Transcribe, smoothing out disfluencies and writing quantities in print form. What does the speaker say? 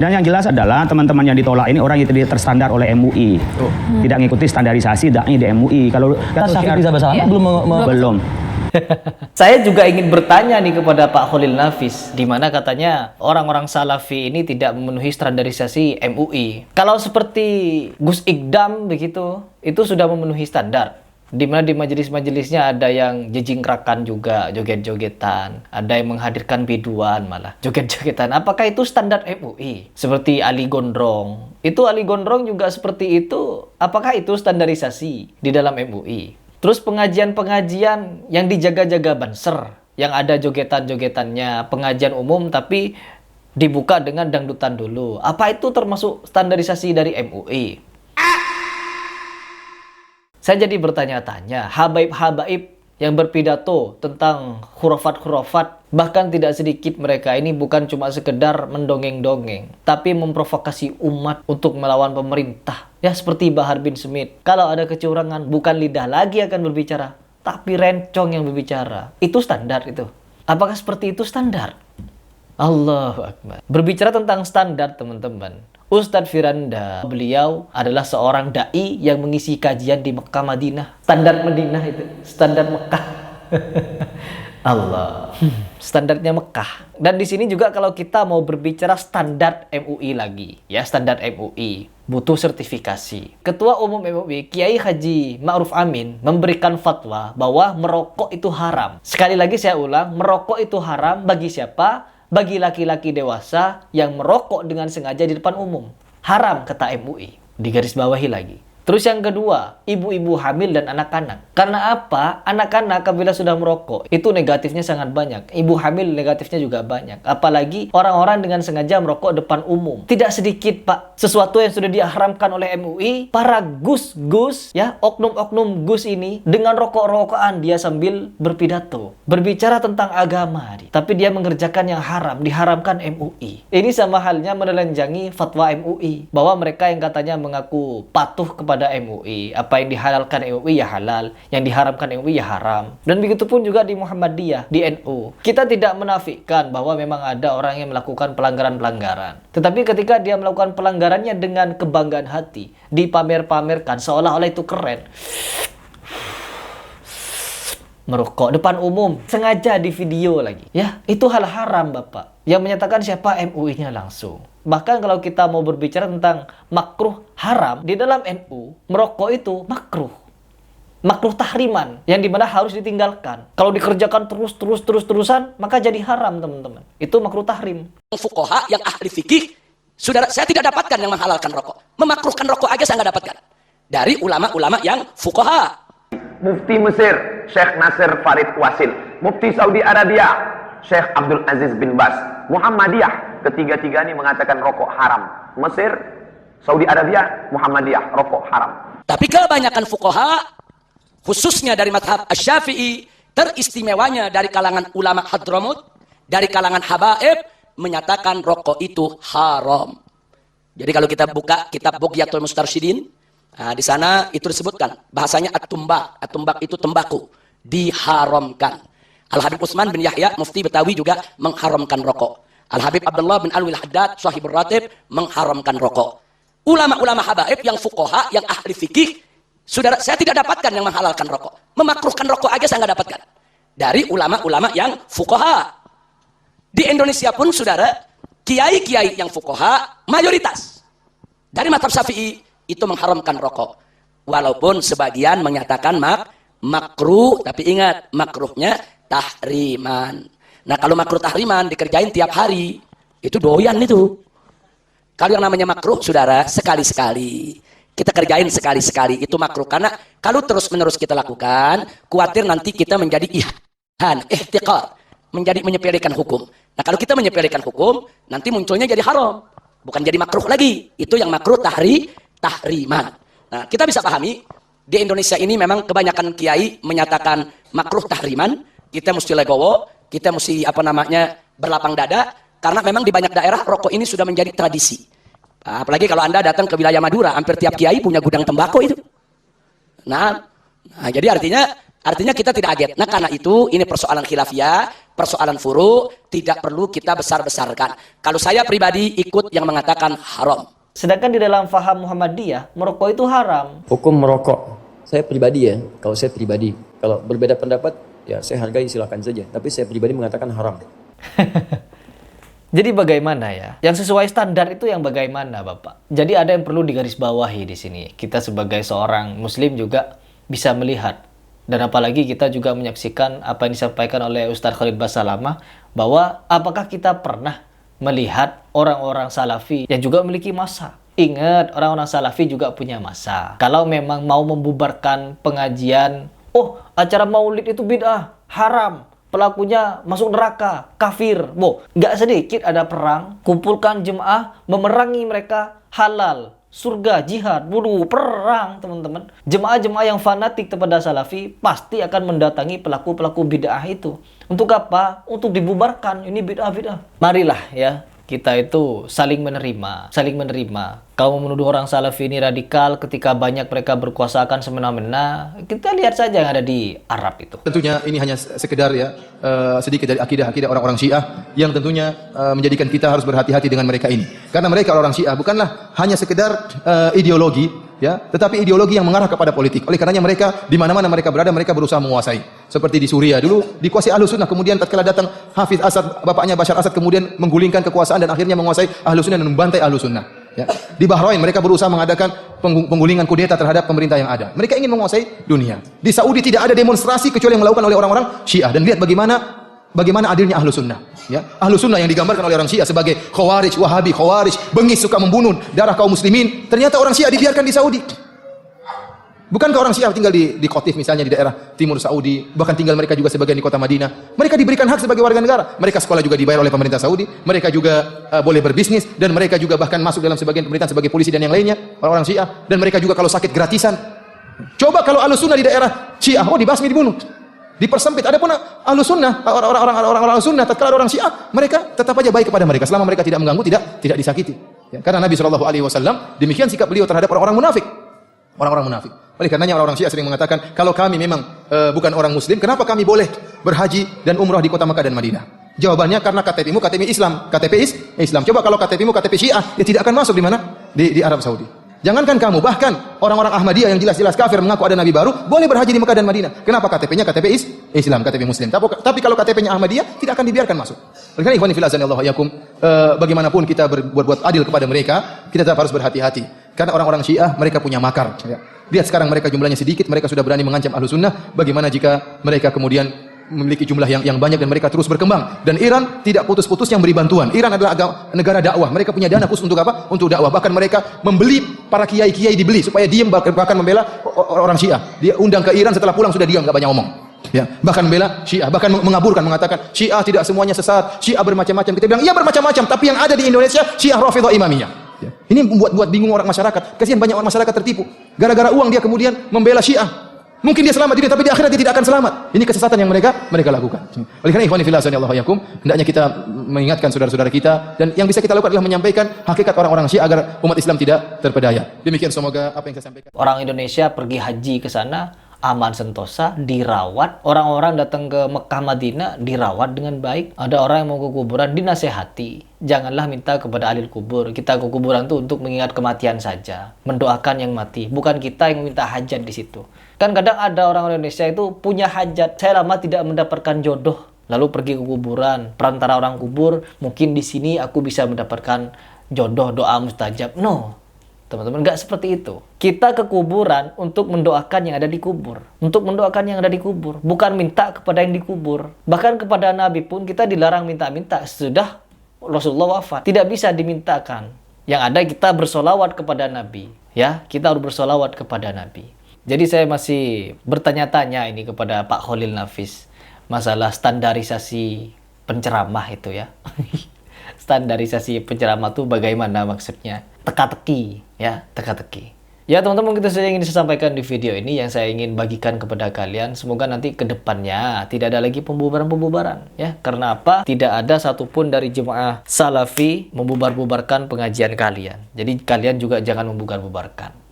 Dan yang jelas adalah teman-teman yang ditolak ini orang yang tidak terstandar oleh MUI. Tidak mengikuti standarisasi dai di MUI. Kalau Syafiq Riza Basalamah belum. Saya juga ingin bertanya nih kepada Pak Khalil Nafis, di mana katanya orang-orang Salafi ini tidak memenuhi standarisasi MUI. Kalau seperti Gus Ikdam begitu, itu sudah memenuhi standar. Di mana di majelis-majelisnya ada yang jejingkrakan juga, joget-jogetan, ada yang menghadirkan biduan malah, joget-jogetan. Apakah itu standar MUI? Seperti Ali Gondrong. Itu Ali Gondrong juga seperti itu. Apakah itu standarisasi di dalam MUI? Terus pengajian-pengajian yang dijaga-jaga Banser, yang ada jogetan-jogetannya, pengajian umum tapi dibuka dengan dangdutan dulu. Apa itu termasuk standarisasi dari MUI? Saya jadi bertanya-tanya, habaib-habaib yang berpidato tentang khurafat-khurafat, bahkan tidak sedikit mereka ini bukan cuma sekedar mendongeng-dongeng, tapi memprovokasi umat untuk melawan pemerintah. Ya seperti Bahar bin Smith, kalau ada kecurangan bukan lidah lagi akan berbicara, tapi rencong yang berbicara. Itu standar itu. Apakah seperti itu standar? Allahu Akbar. Berbicara tentang standar teman-teman, Ustadz Firanda, beliau adalah seorang da'i yang mengisi kajian di Mekah Madinah. Standar Madinah itu, standar Mekah. Allah, standarnya Mekah. Dan di sini juga kalau kita mau berbicara standar MUI lagi, ya standar MUI, butuh sertifikasi. Ketua Umum MUI, Kiai Haji Ma'ruf Amin, memberikan fatwa bahwa merokok itu haram. Sekali lagi saya ulang, merokok itu haram bagi siapa? Bagi laki-laki dewasa yang merokok dengan sengaja di depan umum. Haram kata MUI. Digarisbawahi lagi. Terus yang kedua, ibu-ibu hamil dan anak-anak. Karena apa? Anak-anak apabila sudah merokok, itu negatifnya sangat banyak. Ibu hamil negatifnya juga banyak. Apalagi orang-orang dengan sengaja merokok depan umum. Tidak sedikit, Pak. Sesuatu yang sudah diharamkan oleh MUI, para gus-gus, ya, oknum-oknum gus ini, dengan rokok-rokokan dia sambil berpidato. Berbicara tentang agama. Tapi dia mengerjakan yang haram, diharamkan MUI. Ini sama halnya menelanjangi fatwa MUI. Bahwa mereka yang katanya mengaku patuh kepada MUI, apa yang dihalalkan MUI ya halal, yang diharamkan MUI ya haram. Dan begitu pun juga di Muhammadiyah, di NU. Kita tidak menafikan bahwa memang ada orang yang melakukan pelanggaran-pelanggaran. Tetapi ketika dia melakukan pelanggarannya dengan kebanggaan hati, dipamer-pamerkan seolah-olah itu keren. Merokok depan umum, sengaja di video lagi. Ya, itu hal haram, Bapak. Yang menyatakan siapa MUI-nya langsung. Bahkan kalau kita mau berbicara tentang makruh haram, di dalam NU, merokok itu makruh. Makruh tahriman, yang dimana harus ditinggalkan. Kalau dikerjakan terus-terusan, maka jadi haram, teman-teman. Itu makruh tahrim. Fuqaha yang ahli fikih, saudara, saya tidak dapatkan yang menghalalkan rokok. Memakruhkan rokok aja saya nggak dapatkan. Dari ulama-ulama yang fuqaha. Mufti Mesir, Syekh Nasir Farid Wasil. Mufti Saudi Arabia, Syekh Abdul Aziz bin Bas. Muhammadiyah, ketiga-tiga ini mengatakan rokok haram. Mesir, Saudi Arabia, Muhammadiyah, rokok haram. Tapi kebanyakan fuqaha, khususnya dari mazhab Asy-Syafi'i, teristimewanya dari kalangan ulama Hadramut, dari kalangan habaib, menyatakan rokok itu haram. Jadi kalau kita buka kitab Bughyatul Mustarsyidin, nah, di sana itu disebutkan bahasanya at-tumbak. At-tumbak itu tembakau, diharamkan. Al-Habib Utsman bin Yahya, mufti Betawi juga mengharamkan rokok. Al-Habib Abdullah bin Alwi Al-Haddad, Shahibur Ratib, mengharamkan rokok. Ulama-ulama habaib yang fuqaha, yang ahli fikih, saudara, saya tidak dapatkan yang menghalalkan rokok. Memakruhkan rokok aja saya nggak dapatkan. Dari ulama-ulama yang fuqaha. Di Indonesia pun, saudara, kiai-kiai yang fuqaha, mayoritas. Dari mazhab Syafi'i, itu mengharamkan rokok. Walaupun sebagian menyatakan makruh, tapi ingat, makruhnya tahriman. Nah, kalau makruh tahriman dikerjain tiap hari, itu doyan itu. Kalau yang namanya makruh, saudara, sekali-sekali. Kita kerjain sekali-sekali, itu makruh. Karena kalau terus-menerus kita lakukan, khawatir nanti kita menjadi ihtiqar, menjadi menyepelekan hukum. Nah, kalau kita menyepelekan hukum, nanti munculnya jadi haram. Bukan jadi makruh lagi. Itu yang makruh tahriman. Nah, kita bisa pahami, di Indonesia ini memang kebanyakan kiai menyatakan makruh tahriman. Kita mesti legowo, kita mesti berlapang dada, karena memang di banyak daerah rokok ini sudah menjadi tradisi. Apalagi kalau Anda datang ke wilayah Madura, hampir tiap kiai punya gudang tembakau itu. Nah, jadi artinya Artinya kita tidak kaget. Nah karena itu ini persoalan khilafiyah, persoalan furu, tidak perlu kita besar-besarkan. Kalau saya pribadi ikut yang mengatakan haram. Sedangkan di dalam faham Muhammadiyah, merokok itu haram. Hukum merokok, saya pribadi ya, kalau berbeda pendapat ya saya hargai, silakan saja. Tapi saya pribadi mengatakan haram. Jadi bagaimana ya? Yang sesuai standar itu yang bagaimana, Bapak? Jadi ada yang perlu digarisbawahi di sini. Kita sebagai seorang Muslim juga bisa melihat. Dan apalagi kita juga menyaksikan apa yang disampaikan oleh Ustaz Khalid Basalamah, bahwa apakah kita pernah melihat orang-orang salafi yang juga memiliki masa. Ingat, orang-orang salafi juga punya masa. Kalau memang mau membubarkan pengajian, oh acara maulid itu bid'ah, haram, pelakunya masuk neraka, kafir. Nggak sedikit ada perang, kumpulkan jemaah, memerangi mereka, halal, surga, jihad, perang teman-teman. Jemaah-jemaah yang fanatik kepada salafi pasti akan mendatangi pelaku-pelaku bid'ah itu. Untuk apa? Untuk dibubarkan. Ini bid'ah. Marilah ya, kita itu saling menerima. Kalau menuduh orang salafi ini radikal ketika banyak mereka berkuasa akan semena-mena, kita lihat saja yang ada di Arab itu. Tentunya ini hanya sekedar ya sedikit dari akidah orang-orang Syiah yang tentunya menjadikan kita harus berhati-hati dengan mereka ini. Karena mereka orang Syiah bukanlah hanya sekedar ideologi ya, tetapi ideologi yang mengarah kepada politik. Oleh karenanya mereka di mana-mana mereka berada, mereka berusaha menguasai. Seperti di Suriah dulu dikuasai Ahlus Sunnah, kemudian tatkala datang Hafiz Asad, bapaknya Bashar Asad, kemudian menggulingkan kekuasaan dan akhirnya menguasai Ahlus Sunnah dan membantai Ahlus Sunnah. Ya. Di Bahrain mereka berusaha mengadakan penggulingan kudeta terhadap pemerintah yang ada. Mereka ingin menguasai dunia. Di Saudi tidak ada demonstrasi kecuali yang dilakukan oleh orang-orang Syiah. Dan lihat bagaimana adilnya Ahlus Sunnah. Ya. Ahlus Sunnah yang digambarkan oleh orang Syiah sebagai Khawarij, Wahabi, Khawarij, bengis, suka membunuh darah kaum muslimin. Ternyata orang Syiah dibiarkan di Saudi. Bukankah orang Syiah tinggal di Qatif misalnya di daerah timur Saudi, bahkan tinggal mereka juga sebagian di kota Madinah. Mereka diberikan hak sebagai warga negara. Mereka sekolah juga dibayar oleh pemerintah Saudi. Mereka juga boleh berbisnis dan mereka juga bahkan masuk dalam sebagian pemerintahan sebagai polisi dan yang lainnya, orang-orang Syiah. Dan mereka juga kalau sakit gratisan. Coba kalau Ahlus Sunnah di daerah Syiah, dibasmi, dibunuh, dipersempit. Adapun Ahlus Sunnah, orang-orang Ahlus Sunnah tatkala orang Syiah, mereka tetap aja baik kepada mereka selama mereka tidak mengganggu, tidak disakiti. Ya, karena Nabi SAW demikian sikap beliau terhadap orang-orang munafik. Oleh karenanya orang-orang Syiah sering mengatakan, kalau kami memang bukan orang Muslim, kenapa kami boleh berhaji dan umrah di kota Makkah dan Madinah? Jawabannya karena KTP-mu KTP Islam, Islam. Coba kalau KTP-mu KTP Syiah, ya tidak akan masuk di mana? Di Arab Saudi. Jangankan kamu, bahkan orang-orang Ahmadiyah yang jelas-jelas kafir mengaku ada nabi baru, boleh berhaji di Makkah dan Madinah. Kenapa KTP-nya KTP Islam, KTP Muslim? Tapi kalau KTP-nya Ahmadiyah, tidak akan dibiarkan masuk. Oleh karena ikhwani fil azani Allah yakum, bagaimanapun kita berbuat adil kepada mereka, kita tetap harus berhati-hati. Karena orang-orang Syiah mereka punya makar. Ya. Lihat sekarang mereka jumlahnya sedikit, mereka sudah berani mengancam Ahlus Sunnah. Bagaimana jika mereka kemudian memiliki jumlah yang banyak dan mereka terus berkembang? Dan Iran tidak putus-putus yang beri bantuan. Iran adalah negara dakwah. Mereka punya dana khusus untuk apa? Untuk dakwah. Bahkan mereka membeli para kiai-kiai, dibeli supaya diam, bahkan membela orang Syiah. Dia undang ke Iran, setelah pulang sudah diam, enggak banyak ngomong. Ya, bahkan membela Syiah, bahkan mengaburkan, mengatakan Syiah tidak semuanya sesat, Syiah bermacam-macam. Kita bilang iya bermacam-macam, tapi yang ada di Indonesia Syiah Rafidhah Imamiyah. Ya. Ini membuat bingung orang masyarakat. Kasihan banyak orang masyarakat tertipu. Gara-gara uang dia kemudian membela Syiah. Mungkin dia selamat di dunia, tapi di akhirat dia tidak akan selamat. Ini kesesatan yang mereka lakukan. Oleh karena ikhwani fillah sallallahu yakum, hendaknya kita mengingatkan saudara-saudara kita, dan yang bisa kita lakukan adalah menyampaikan hakikat orang-orang Syiah agar umat Islam tidak terpedaya. Demikian semoga apa yang saya sampaikan. Orang Indonesia pergi haji ke sana aman sentosa, dirawat. Orang-orang datang ke Mekah Madinah dirawat dengan baik. Ada orang yang mau ke kuburan dinasehati. Janganlah minta kepada ahli kubur. Kita ke kuburan itu untuk mengingat kematian saja, mendoakan yang mati. Bukan kita yang minta hajat di situ. Kan kadang ada orang Indonesia itu punya hajat. Saya lama tidak mendapatkan jodoh, lalu pergi ke kuburan. Perantara orang kubur, mungkin di sini aku bisa mendapatkan jodoh, doa mustajab. No. Teman-teman, nggak seperti itu. Kita ke kuburan untuk mendoakan yang ada di kubur. Untuk mendoakan yang ada di kubur. Bukan minta kepada yang dikubur. Bahkan kepada Nabi pun kita dilarang minta-minta. Sudah Rasulullah wafat. Tidak bisa dimintakan. Yang ada kita bersolawat kepada Nabi. Ya, kita harus bersolawat kepada Nabi. Jadi saya masih bertanya-tanya ini kepada Pak Khalil Nafis. Masalah standarisasi penceramah itu ya. Standarisasi penceramah itu bagaimana maksudnya? Teka-teki, ya, teka-teki. Ya teman-teman, itu saja yang ingin saya sampaikan di video ini, yang saya ingin bagikan kepada kalian. Semoga nanti ke depannya tidak ada lagi pembubaran-pembubaran, ya. Karena apa? Tidak ada satupun dari jemaah Salafi membubar-bubarkan pengajian kalian. Jadi kalian juga jangan membubar-bubarkan.